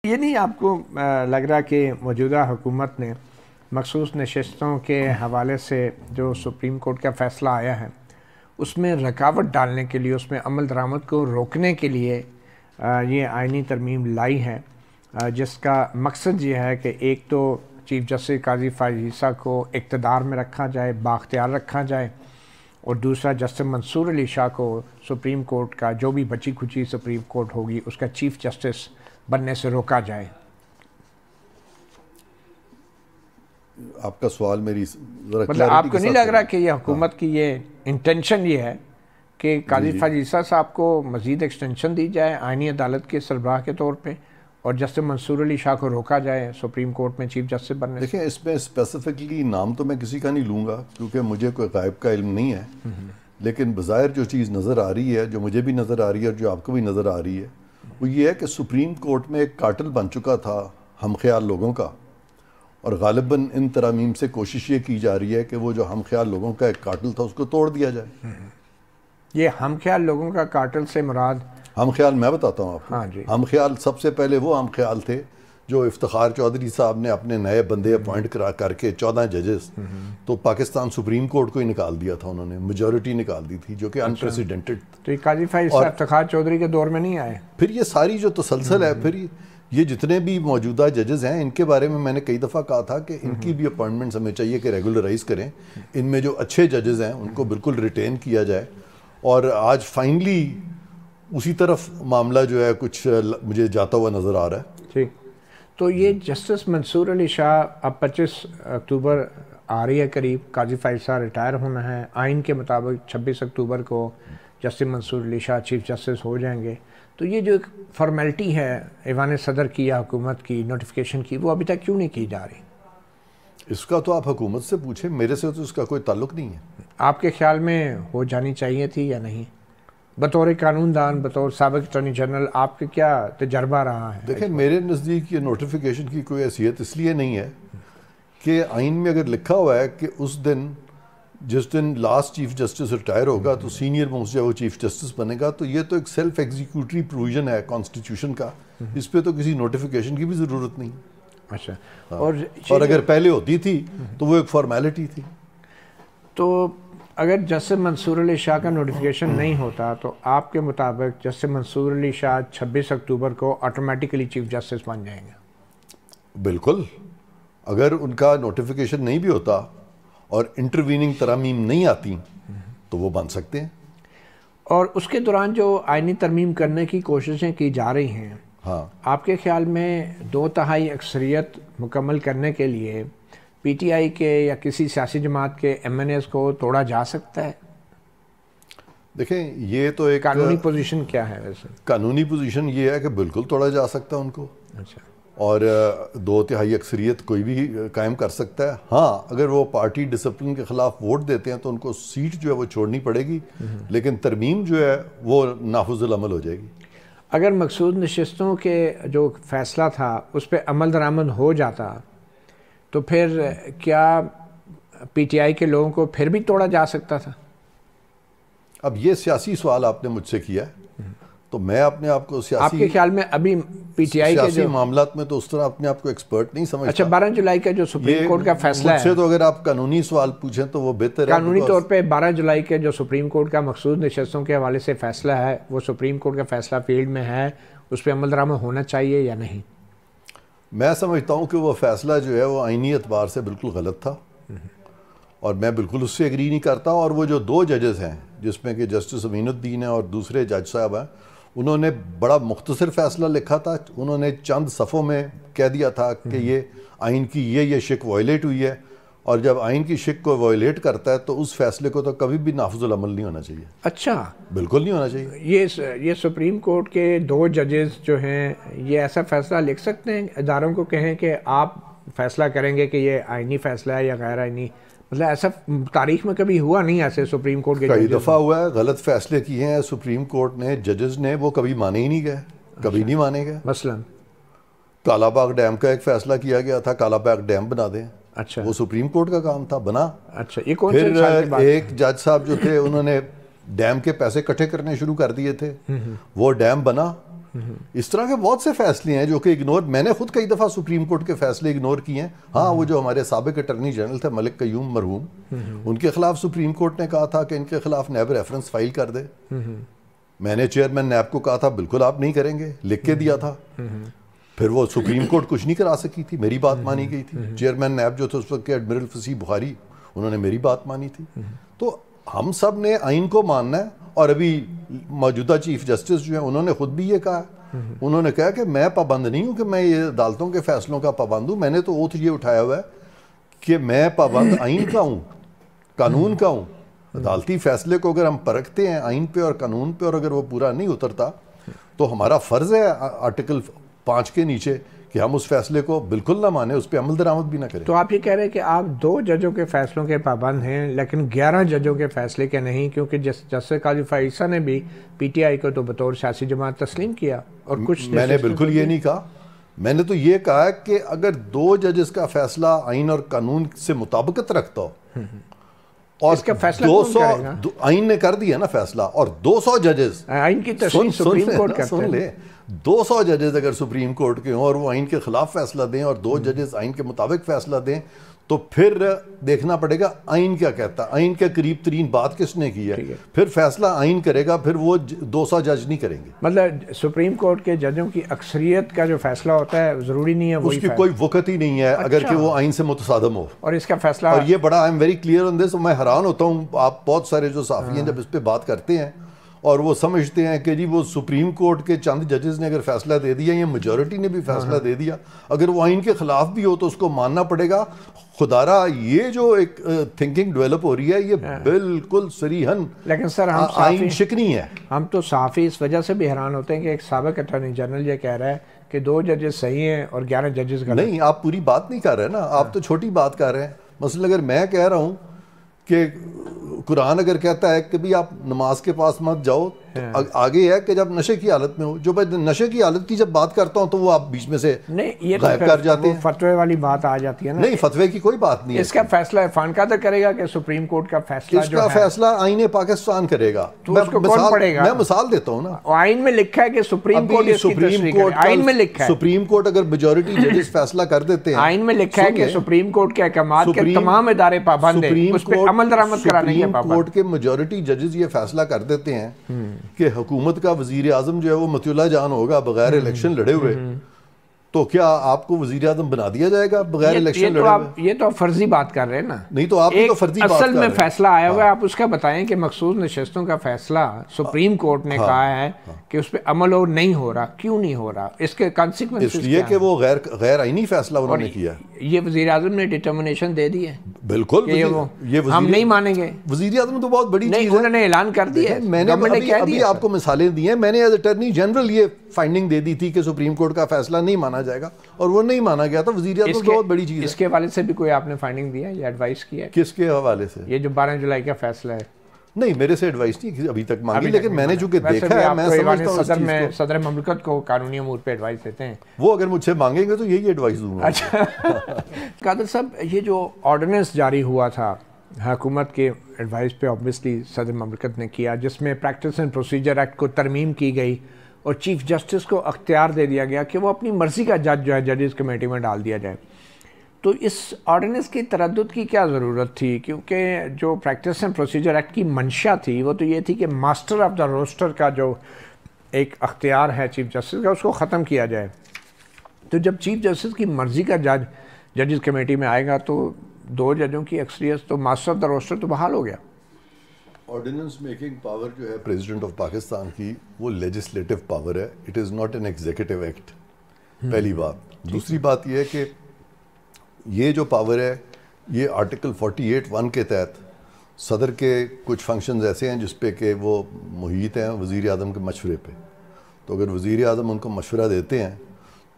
ये नहीं आपको लग रहा कि मौजूदा हुकूमत ने मखसूस नशस्तों के हवाले से जो सुप्रीम कोर्ट का फ़ैसला आया है उसमें रुकावट डालने के लिए, उसमें अमल दरामद को रोकने के लिए ये आइनी तरमीम लाई है, जिसका मकसद ये है कि एक तो चीफ़ जस्टिस काजी फ़ाइज़ ईसा को इक़्तिदार में रखा जाए, बाख्तियार रखा जाए, और दूसरा जस्टिस मंसूर अली शाह को सुप्रीम कोर्ट का जो भी बची खुची सुप्रीम कोर्ट होगी उसका चीफ़ जस्टिस बनने से रोका जाए। आपका सवाल मेरी मतलब आपको नहीं लग रहा कि ये हुकूमत की ये इंटेंशन ये है कि काजी फ़ाइज़ ईसा साहब को मज़ीद एक्सटेंशन दी जाए आइनी अदालत के सरबराह के तौर पे और जस्टिस मंसूर अली शाह को रोका जाए सुप्रीम कोर्ट में चीफ जस्टिस बनने? देखिए, इसमें स्पेसिफिकली नाम तो मैं किसी का नहीं लूँगा क्योंकि मुझे कोई गायब का इल्म नहीं है, लेकिन बज़ाहिर जो चीज़ नज़र आ रही है, जो मुझे भी नज़र आ रही है और जो आपको भी नज़र आ रही है, वो ये है कि सुप्रीम कोर्ट में एक कार्टल बन चुका था हम ख्याल लोगों का, और गालिबन इन तरामीम से कोशिश ये की जा रही है कि वो जो हम ख्याल लोगों का एक कार्टल था उसको तोड़ दिया जाए। ये हम ख्याल लोगों का कार्टल से मुराद हम ख्याल मैं बताता हूँ आपको। हाँ जी। हम ख्याल सबसे पहले वो हम ख्याल थे जो इफ्तिखार चौधरी साहब ने अपने नए बंदे अपॉइंट करा करके 14 जजेस तो पाकिस्तान सुप्रीम कोर्ट को ही निकाल दिया था, उन्होंने मेजॉरिटी निकाल दी थी जो कि अनप्रेसिडेंटेड। तो ये काजी फ़ाइज़ साहब इफ्तिखार चौधरी के दौर में नहीं आए? फिर ये सारी जो तसलसल है, फिर ये जितने भी मौजूदा जजेस हैं इनके बारे में मैंने कई दफ़ा कहा था कि इनकी भी अपॉइंटमेंट्स हमें चाहिए कि रेगुलराइज करें। इनमें जो अच्छे जजेस हैं उनको बिल्कुल रिटेन किया जाए, और आज फाइनली उसी तरफ मामला जो है कुछ मुझे जाता हुआ नज़र आ रहा है। ठीक, तो ये जस्टिस मंसूर अली शाह अब 25 अक्टूबर आ रही है करीब, काजी फ़ाइज़ साहब रिटायर होना है, आइन के मुताबिक 26 अक्टूबर को justice Mansoor Ali Shah chief justice हो जाएंगे। तो ये जो एक फॉर्मेलिटी है ऐवान सदर की या हुकूमत की नोटिफिकेशन की, वो अभी तक क्यों नहीं की जा रही? इसका तो आप हुकूमत से पूछें, मेरे से तो इसका कोई ताल्लुक नहीं है। आपके ख्याल में हो जानी चाहिए थी या नहीं? बतौर कानूनदान, बतौर साबिक़ अटॉर्नी जनरल, आपके क्या तजर्बा रहा है? देखिए, मेरे नज़दीक ये नोटिफिकेशन की कोई हैसियत इसलिए नहीं है कि आइन में अगर लिखा हुआ है कि उस दिन जिस दिन लास्ट चीफ जस्टिस रिटायर होगा तो सीनियर मोस्ट जो वो चीफ जस्टिस बनेगा, तो ये तो एक सेल्फ एग्जीक्यूटरी प्रोविजन है कॉन्स्टिट्यूशन का, इस पर तो किसी नोटिफिकेशन की भी ज़रूरत नहीं। अच्छा। हाँ। और अगर पहले होती थी तो वो एक फॉर्मेलिटी थी। तो अगर जस्टिस मंसूर अली शाह का नोटिफिकेशन नहीं होता तो आपके मुताबिक जस्टिस मंसूर अली शाह 26 अक्टूबर को ऑटोमेटिकली चीफ जस्टिस बन जाएंगे? बिल्कुल, अगर उनका नोटिफिकेशन नहीं भी होता और इंटरवीनिंग तरामीम नहीं आती तो वो बन सकते हैं। और उसके दौरान जो आइनी तरमीम करने की कोशिशें की जा रही हैं, हाँ, आपके ख्याल में 2/3 अक्सरियत मुकम्मल करने के लिए पीटीआई के या किसी सियासी जमात के एमएनएस को तोड़ा जा सकता है? देखें, ये तो एक कानूनी पोजीशन क्या है वैसे? कानूनी पोजीशन ये है कि बिल्कुल तोड़ा जा सकता है उनको। अच्छा। और 2/3 अक्सरियत कोई भी कायम कर सकता है। हाँ, अगर वो पार्टी डिसिप्लिन के ख़िलाफ़ वोट देते हैं तो उनको सीट जो है वो छोड़नी पड़ेगी, लेकिन तरमीम जो है वो नाफुज़ुल अमल हो जाएगी। अगर मकसूद नशस्तों के जो फ़ैसला था उस पर अमल दरामद हो जाता तो फिर क्या पीटीआई के लोगों को फिर भी तोड़ा जा सकता था? अब ये सियासी सवाल आपने मुझसे किया, तो मैं अपने आप को सियासी, आपके ख्याल में अभी पीटीआई के जो मामलात में तो उस तरह अपने आप को एक्सपर्ट नहीं समझता। अच्छा, 12 जुलाई का जो सुप्रीम कोर्ट का फैसला है, मुझसे तो अगर आप कानूनी सवाल पूछें तो वो बेहतर है। कानूनी तौर पे 12 जुलाई के जो सुप्रीम कोर्ट का मकसूद नशस्तों के हवाले से फैसला है, वो सुप्रीम कोर्ट का फैसला फील्ड में है, उस पर अमल दरामद होना चाहिए या नहीं? मैं समझता हूँ कि वो फैसला जो है वो आइनी एतबार से बिल्कुल गलत था और मैं बिल्कुल उससे एग्री नहीं करता। और वो जो 2 जजेस हैं जिसमें कि जस्टिस अमीनुद्दीन है और दूसरे जज साहब हैं, उन्होंने बड़ा मुख्तसर फैसला लिखा था। उन्होंने चंद सफ़ों में कह दिया था कि ये आइन की ये शिक वायलेट हुई है, और जब आइन की शिक को वायलेट करता है तो उस फैसले को तो कभी भी नाफुज़ुल अमल नहीं होना चाहिए। अच्छा, बिल्कुल नहीं होना चाहिए। ये सुप्रीम कोर्ट के 2 जजेस जो हैं ये ऐसा फैसला लिख सकते हैं, इदारों को कहें कि आप फैसला करेंगे कि ये आइनी फैसला है या गैर आइनी? मतलब ऐसा तारीख में कभी हुआ नहीं ऐसे सुप्रीम कोर्ट के? कई दफ़ा हुआ है, गलत फैसले किए हैं सुप्रीम कोर्ट ने, जजेस ने, वो कभी माने ही नहीं गए, कभी नहीं माने गए। मसलन कालाबाग डैम का एक फैसला किया गया था, कालाबाग डैम बना दें। अच्छा, वो सुप्रीम कोर्ट का काम था, बना। अच्छा, ये कौन फिर से साल की बात? एक जज साहब जो थे उन्होंने डैम के पैसे इकट्ठे करने शुरू कर दिए थे, वो डैम बना, इस तरह के बहुत से फैसले हैं जो कि इग्नोर, मैंने खुद कई दफ़ा सुप्रीम कोर्ट के फैसले इग्नोर किए हैं। हाँ, वो जो हमारे साबिक अटर्नी जनरल थे मलिक कयूम मरहूम, उनके खिलाफ सुप्रीम कोर्ट ने कहा था कि इनके खिलाफ नैब रेफरेंस फाइल कर दे। मैंने चेयरमैन नैब को कहा था बिल्कुल आप नहीं करेंगे, लिख के दिया था। फिर वो सुप्रीम कोर्ट कुछ नहीं करा सकी थी, मेरी बात मानी गई थी। चेयरमैन नैब जो थे उस वक्त के एडमिरल फसी बुखारी, उन्होंने मेरी बात मानी थी। तो हम सब ने आइन को मानना है। और अभी मौजूदा चीफ जस्टिस जो है उन्होंने खुद भी ये कहा, उन्होंने कहा कि मैं पाबंद नहीं हूँ कि मैं ये अदालतों के फैसलों का पाबंद हूँ। मैंने तो ओथ ये उठाया हुआ है कि मैं पाबंद आइन का हूँ, कानून का हूँ। अदालती फैसले को अगर हम परखते हैं आइन पे और कानून पे, और अगर वो पूरा नहीं उतरता तो हमारा फ़र्ज़ है आर्टिकल 5 के नीचे कि हम उस फैसले को बिल्कुल ना माने, उस पर अमल दरामद भी ना करें। तो आप ये कह रहे हैं कि आप 2 जजों के फैसलों के पाबंद हैं लेकिन 11 जजों के फैसले के नहीं, क्योंकि जस्टिस काजी फैसल ने भी पीटीआई को तो बतौर सियासी जमात तस्लीम किया और कुछ मैंने बिल्कुल ये नहीं कहा। मैंने तो ये कहा कि अगर 2 जजेस का फैसला आइन और कानून से मुताबिकत रखता हो और इसका फैसला 200 आइन ने कर दिया ना फैसला, और 200 जजेस आइन की तस्लीम सुप्रीम कोर्ट करते सुन ले 200 जजेस अगर सुप्रीम कोर्ट के हों और वो आइन के खिलाफ फैसला दें और 2 जजेस आइन के मुताबिक फैसला दें, तो फिर देखना पड़ेगा आइन क्या कहता है, आइन के करीब तरीन बात किसने की है, फिर फैसला आइन करेगा, फिर वो 200 जज नहीं करेंगे। मतलब सुप्रीम कोर्ट के जजों की अक्सरियत का जो फैसला होता है जरूरी नहीं है उसकी कोई वक़्त ही नहीं है अगर कि वो आइन से मुतसादम हो। और इसका फैसला, और ये बड़ा I am very clear on this. मैं हैरान होता हूँ, आप बहुत सारे जो साफ़ी हैं जब इस पर बात करते हैं और वो समझते हैं कि जी वो सुप्रीम कोर्ट के चंद जजेस ने अगर फैसला दे दिया या मेजॉरिटी ने भी फैसला दे दिया, अगर वो आइन के खिलाफ भी हो तो उसको मानना पड़ेगा। खुदारा ये जो एक थिंकिंग डेवलप हो रही है ये बिल्कुल सरीहन, लेकिन सर हम आइन शिकनी है। हम तो साफ़ी इस वजह से भी हैरान होते हैं कि एक साबिक अटॉर्नी जनरल ये कह रहा है कि 2 जजेस सही हैं और 11 जजेस गलत। नहीं, आप पूरी बात नहीं कर रहे ना, आप तो छोटी बात कर रहे हैं। मसलन अगर मैं कह रहा हूँ कि कुरान अगर कहता है कि भी आप नमाज के पास मत जाओ, तो आगे है कि जब नशे की हालत में हो, जो मैं नशे की हालत की जब बात करता हूँ तो वो आप बीच में से नहीं, ये गायब कर जाते हैं। फतवे वाली बात आ जाती है ना। नहीं, फतवे की कोई बात नहीं है। इसका फैसला फानकादर करेगा कि सुप्रीम कोर्ट का फैसला जो है, फैसला आईने पाकिस्तान करेगा। तो उसको कौन पढ़ेगा? मैं मिसाल देता हूँ ना, आइन में लिखा है कि सुप्रीम कोर्ट, आइन में लिखा है, सुप्रीम कोर्ट अगर मेजॉरिटी जजेस फैसला कर देते हैं, आइन में लिखा है कि सुप्रीम कोर्ट के अहकाम के तमाम इदारे पाबंद हैं, उस पर अमल दरामद कराने के पाबंद। कोर्ट के मेजॉरिटी जजेस ये फैसला कर देते हैं कि हुकूमत का वजीर आजम जो है वो मतियुल्लाह जान होगा बगैर इलेक्शन लड़े हुए, तो क्या आपको वजीर आजम बना दिया जाएगा बगैर इलेक्शन लड़े हुए? ये तो आप फर्जी बात कर रहे हैं ना। नहीं तो आप तो फर्जी बात असल में फैसला आया हुआ है, आप उसका बताएं कि मखसूस नशिस्तों का फैसला सुप्रीम कोर्ट ने कहा है कि उस पर अमल और नहीं हो रहा। क्यों नहीं हो रहा? इसके कॉन्सिक्वेंसेस इसलिए कि वो गैर आईनी फैसला उन्होंने किया। ये वजीर आजम ने डिटर्मिनेशन दे दी है बिल्कुल, ये हम नहीं मानेंगे। वजीर आजम तो बहुत बड़ी चीज है, उन्होंने ऐलान कर दिया। मैंने अभी आपको मिसालें दी हैं। मैंने एज अटॉर्नी जनरल ये फाइंडिंग दे दी थी कि सुप्रीम कोर्ट का फैसला नहीं माना जाएगा और वो नहीं माना गया था। वजीर आजम तो बहुत बड़ी चीज है। इसके हवाले से भी कोई आपने फाइंडिंग दिया या एडवाइस किया? किसके हवाले से? ये जो 12 जुलाई का फैसला है। नहीं, मेरे से एडवाइस नहीं अभी तक मांगी, लेकिन मैंने चूंकि देखा है, मैं समझता हूं सदर ममलकत को कानूनी अमूर पे एडवाइस देते हैं। वो अगर मुझसे मांगेंगे तो यही एडवाइस दूंगा। अच्छा कादर साहब, ये जो ऑर्डिनेंस जारी हुआ था हुकूमत के एडवाइस पे, ऑब्वियसली सदर ममलकत ने किया, जिसमें प्रैक्टिस एंड प्रोसीजर एक्ट को तरमीम की गई और चीफ जस्टिस को अख्तियार दे दिया गया कि वो अपनी मर्ज़ी का जज जो है जजेस कमेटी में डाल दिया जाए। तो इस ऑर्डिनेंस की तरद्दुद की क्या ज़रूरत थी? क्योंकि जो प्रैक्टिस एंड प्रोसीजर एक्ट की मंशा थी वो तो ये थी कि मास्टर ऑफ द रोस्टर का जो एक अख्तियार है चीफ जस्टिस का, उसको ख़त्म किया जाए। तो जब चीफ जस्टिस की मर्ज़ी का जज जजेस कमेटी में आएगा तो 2 जजों की अक्सरियत, तो मास्टर ऑफ द रोस्टर तो बहाल हो गया। ऑर्डिनेंस मेकिंग पावर जो है प्रेसिडेंट ऑफ पाकिस्तान की, वो लेजिस्लेटिव पावर है, it is not an executive act. पहली बात। दूसरी बात यह है कि ये जो पावर है ये आर्टिकल 48(1) के तहत सदर के कुछ फंक्शंस ऐसे हैं जिस पे कि वो मुहित हैं वज़ीर आज़म के मशवरे पे। तो अगर वज़ीर आज़म उनको मशवरा देते हैं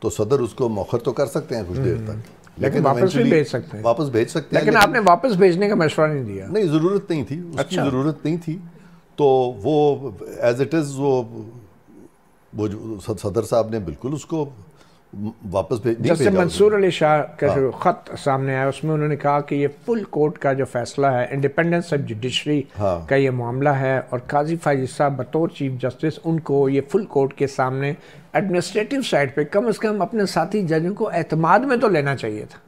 तो सदर उसको मौखर तो कर सकते हैं कुछ देर तक, लेकिन वापस भी भेज सकते हैं। वापस भेज सकते हैं, लेकिन आपने वापस भेजने का मशवरा नहीं दिया। नहीं, ज़रूरत नहीं थी उसकी। ज़रूरत नहीं थी। तो वो एज इट इज़ वो जो सदर साहब ने बिल्कुल उसको वापस भेज नहीं जैसे भेजा मंसूर अली शाह का जो ख़त सामने आया उसमें उन्होंने कहा कि ये फुल कोर्ट का जो फैसला है, इंडिपेंडेंस ऑफ जुडिशरी का ये मामला है, और काजी फायजी साहब बतौर चीफ जस्टिस उनको ये फुल कोर्ट के सामने एडमिनिस्ट्रेटिव साइड पे कम से कम अपने साथी जजों को एतमाद में तो लेना चाहिए था।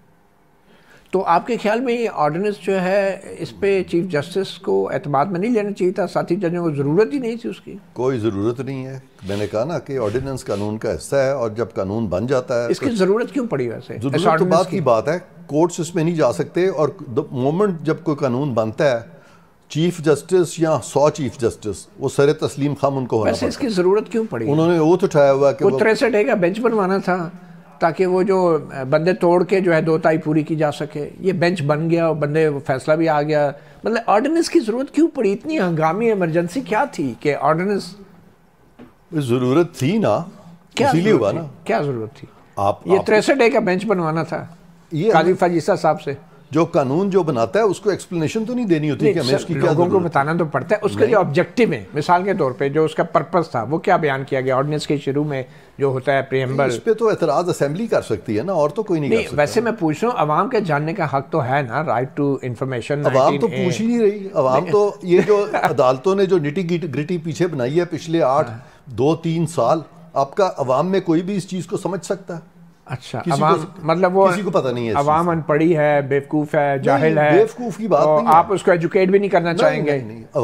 तो आपके ख्याल में ये ऑर्डिनेंस जो है इस पे चीफ जस्टिस को एतमाद में नहीं लेना चाहिए था? साथी जजों को ज़रूरत ही नहीं थी उसकी। कोई ज़रूरत नहीं है। मैंने कहा ना कि ऑर्डिनेंस कानून का हिस्सा है, और जब कानून बन जाता है इसकी ज़रूरत क्यों पड़ी? वैसे ज़रूरत तो बात की बात है, कोर्ट्स इसमें नहीं जा सकते, और द मोमेंट जब कोई कानून बनता है चीफ जस्टिस या 100 चीफ जस्टिस वो सर तस्लीम खाम उनको होना पड़ता है। इसकी ज़रूरत क्यों पड़ी? उन्होंने ओथ उठाया हुआ कि वो 63 का बेंच बनवाना था ताकि वो जो बंदे तोड़ के जो है 2 ताई पूरी की जा सके। ये बेंच बन गया और बंदे फैसला भी आ गया। मतलब ऑर्डिनेंस की ज़रूरत क्यों पड़ी? इतनी हंगामी इमरजेंसी क्या थी कि ऑर्डिनेंस ज़रूरत थी ना, इसीलिए हुआ ना। क्या ज़रूरत थी? ये 63 का बेंच बनवाना था ये काजी फाजीसा साहब से। जो कानून जो बनाता है उसको एक्सप्लेनेशन तो नहीं देनी होती कि हमें इसकी क्या लोगों को बताना तो पड़ता है। उसके जो ऑब्जेक्टिव है, मिसाल के तौर पे जो उसका पर्पस था वो क्या बयान किया गया ऑर्डिनेंस के शुरू में जो होता है प्रीएम्बल? इस पे तो एतराज़ असेंबली कर सकती है ना, और तो कोई नहीं कर सकता। वैसे मैं पूछ रहा हूँ, अवाम के जानने का हक तो है ना, राइट टू इन्फॉर्मेशन। अवाम तो पूछ ही नहीं रही। अवाम तो ये जो अदालतों ने जो निटी ग्रिटी पीछे बनाई है पिछले 2-3 साल, आपका अवाम में कोई भी इस चीज़ को समझ सकता है? अच्छा, अवाम मतलब वो किसी को पता नहीं है, अवाम अनपढ़ी है, बेवकूफ़ है, जाहिल है, बेवकूफ़ की बात नहीं है। आप उसको एजुकेट भी नहीं करना चाहेंगे? नहीं।